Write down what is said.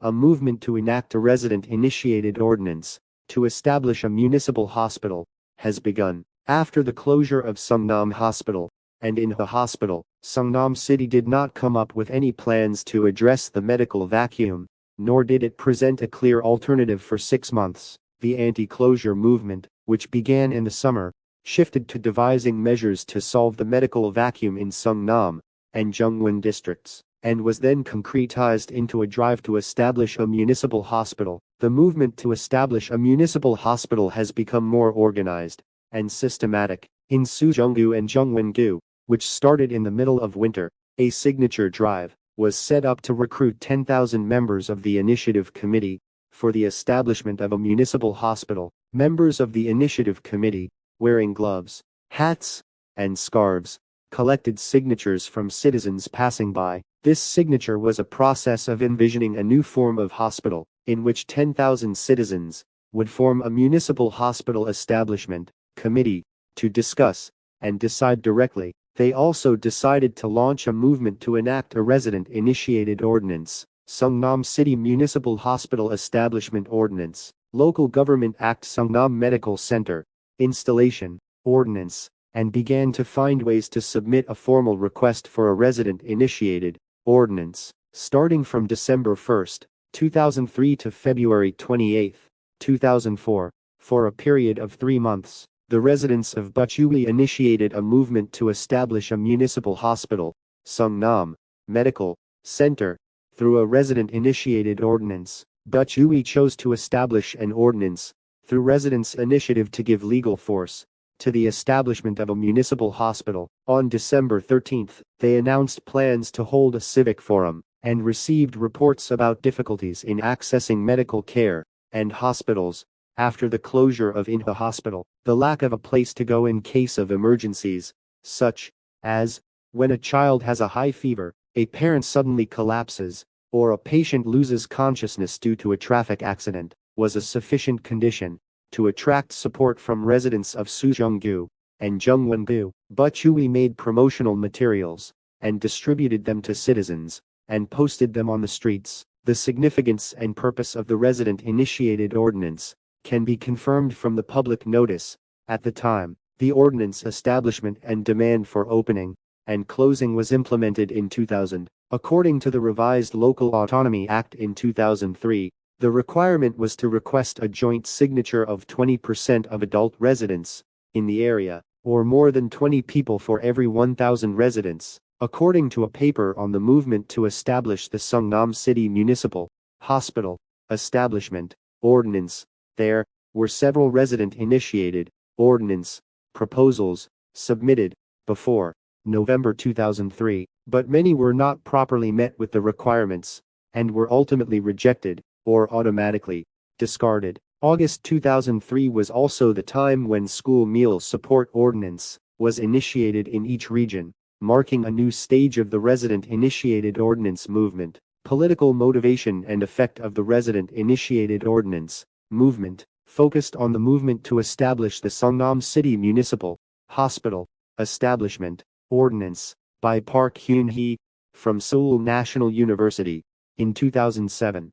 a movement to enact a resident-initiated ordinance to establish a municipal hospital has begun. After the closure of Seongnam Hospital and Inha Hospital, Seongnam City did not come up with any plans to address the medical vacuum, nor did it present a clear alternative for 6 months. The anti-closure movement, which began in the summer, shifted to devising measures to solve the medical vacuum in Seongnam and Jungwon districts, and was then concretized into a drive to establish a municipal hospital. The movement to establish a municipal hospital has become more organized and systematic. In Sujeonggu and Jungwon-gu, which started in the middle of winter, a signature drive was set up to recruit 10,000 members of the initiative committee for the establishment of a municipal hospital. Members of the initiative committee, wearing gloves, hats, and scarves, collected signatures from citizens passing by. This signature was a process of envisioning a new form of hospital, in which 10,000 citizens would form a municipal hospital establishment committee to discuss and decide directly. They also decided to launch a movement to enact a resident-initiated ordinance, Seongnam City Municipal Hospital Establishment Ordinance, Local Government Act Seongnam Medical Center, Installation, Ordinance, and began to find ways to submit a formal request for a resident-initiated ordinance. Starting from December 1, 2003 to February 28, 2004, for a period of 3 months, the residents of Butchewi initiated a movement to establish a municipal hospital, Seongnam Medical Center, through a resident-initiated ordinance. Butchewi chose to establish an ordinance through residents' initiative to give legal force to the establishment of a municipal hospital. On December 13, they announced plans to hold a civic forum and received reports about difficulties in accessing medical care and hospitals after the closure of Inha Hospital. The lack of a place to go in case of emergencies, such as when a child has a high fever, a parent suddenly collapses, or a patient loses consciousness due to a traffic accident, was a sufficient condition to attract support from residents of Sujeonggu and Jungwon-gu. Butchewi made promotional materials and distributed them to citizens and posted them on the streets. The significance and purpose of the resident-initiated ordinance can be confirmed from the public notice. At the time, the ordinance establishment and demand for opening and closing was implemented in 2000. According to the revised Local Autonomy Act in 2003, the requirement was to request a joint signature of 20% of adult residents in the area, or more than 20 people for every 1,000 residents. According to a paper on the movement to establish the Seongnam City Municipal Hospital Establishment Ordinance, there were several resident-initiated ordinance proposals submitted before November 2003, but many were not properly met with the requirements and were ultimately rejected or automatically discarded. August 2003 was also the time when School Meal Support Ordinance was initiated in each region, marking a new stage of the resident-initiated ordinance movement. Political motivation and effect of the resident-initiated ordinance movement focused on the movement to establish the Seongnam City Municipal Hospital Establishment Ordinance by Park Hyun-hee from Seoul National University in 2007.